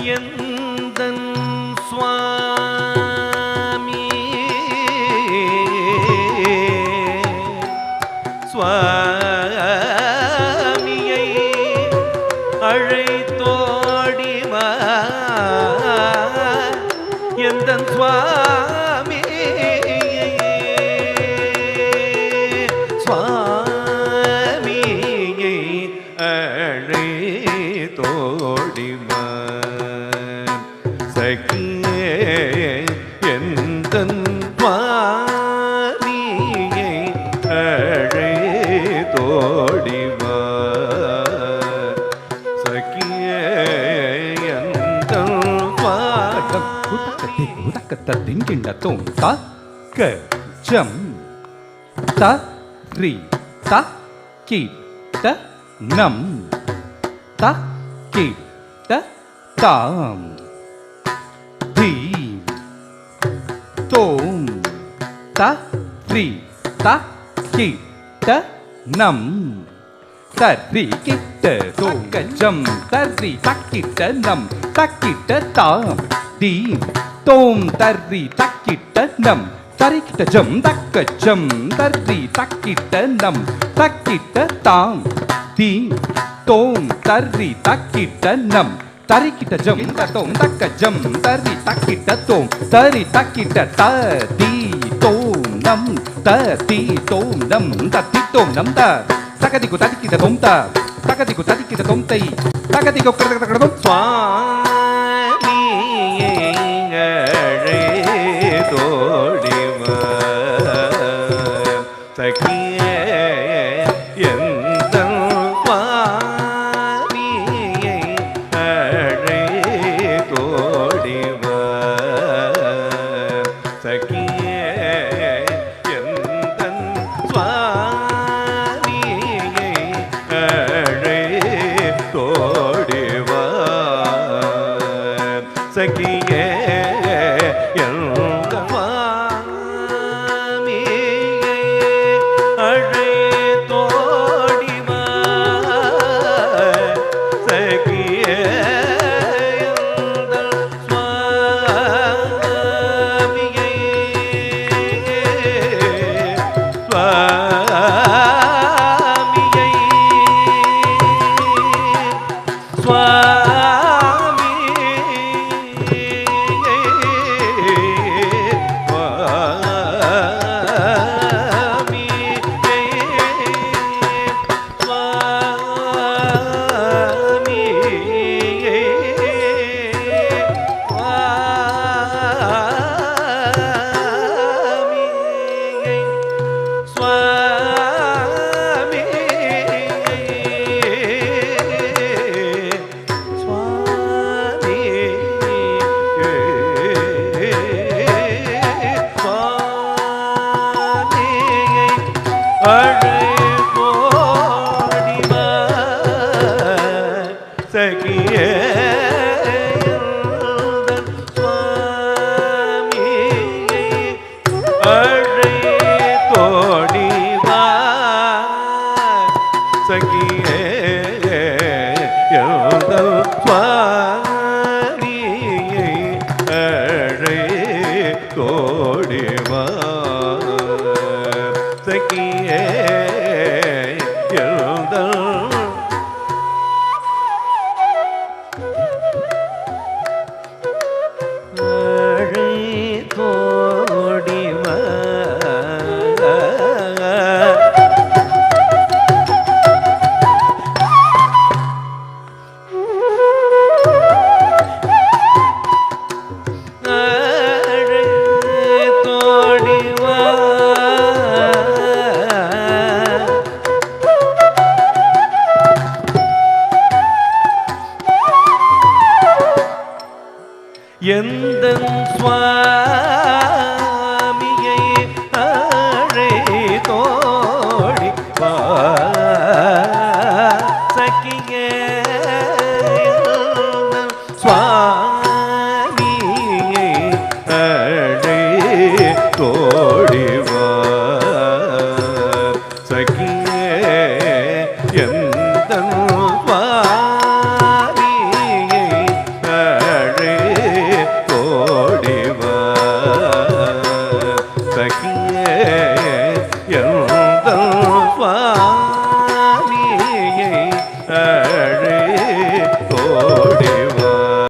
எந்தன் சுவாமி சுவாமியை அழைத்தோடி வா எந்தன் சுவாமி சுவாமியை அழைத்தோடி வா சகியே எந்தன் சுவாமியை அழைத்தோடி வா சகியே எந்தன் திங்கிண்டத்தோம் தக்க ஜம் த ரி த கி த நம் த கி த தாம் தி தோம் த ரி த கி த நம் தரி கிட்ட தோங்க ஜம் தரி தக்கிட்ட நம் தக்கிட்ட தாம் தி தோம் தரி தக்கிட்ட நம் தரிக்கிட்ட ஜம் தக்க ஜம் தரி தக்கிட்ட நம் தக்கிட்ட தாம் தி தோம் தரி தக்கிட்ட நம் தரிக்கிட்ட ஜம் தோம் தக்க ஜம் தரி தக்கிட்ட தோம் தரி தக்கிட்ட த தி தோம் நம் த தி தோம் நம் தத்தி தோம் நம் த தகதிக்கு ததிக்கிட்ட தோம் த தகதிக்கு ததிக்கிட்ட தோம் தை தகதிக்கு கடகடகடதோம் தோடி வா சகியே எந்தன் சுவாமியை அழைத்தோடி வா சகியே எந்தன் சுவாமியை அழைத்தோடி வா சகியே எந்தன் சுவாமியை அழைத்தோடி வா சகியே சுவாமியை அழைத்தோடி வா சகியே என்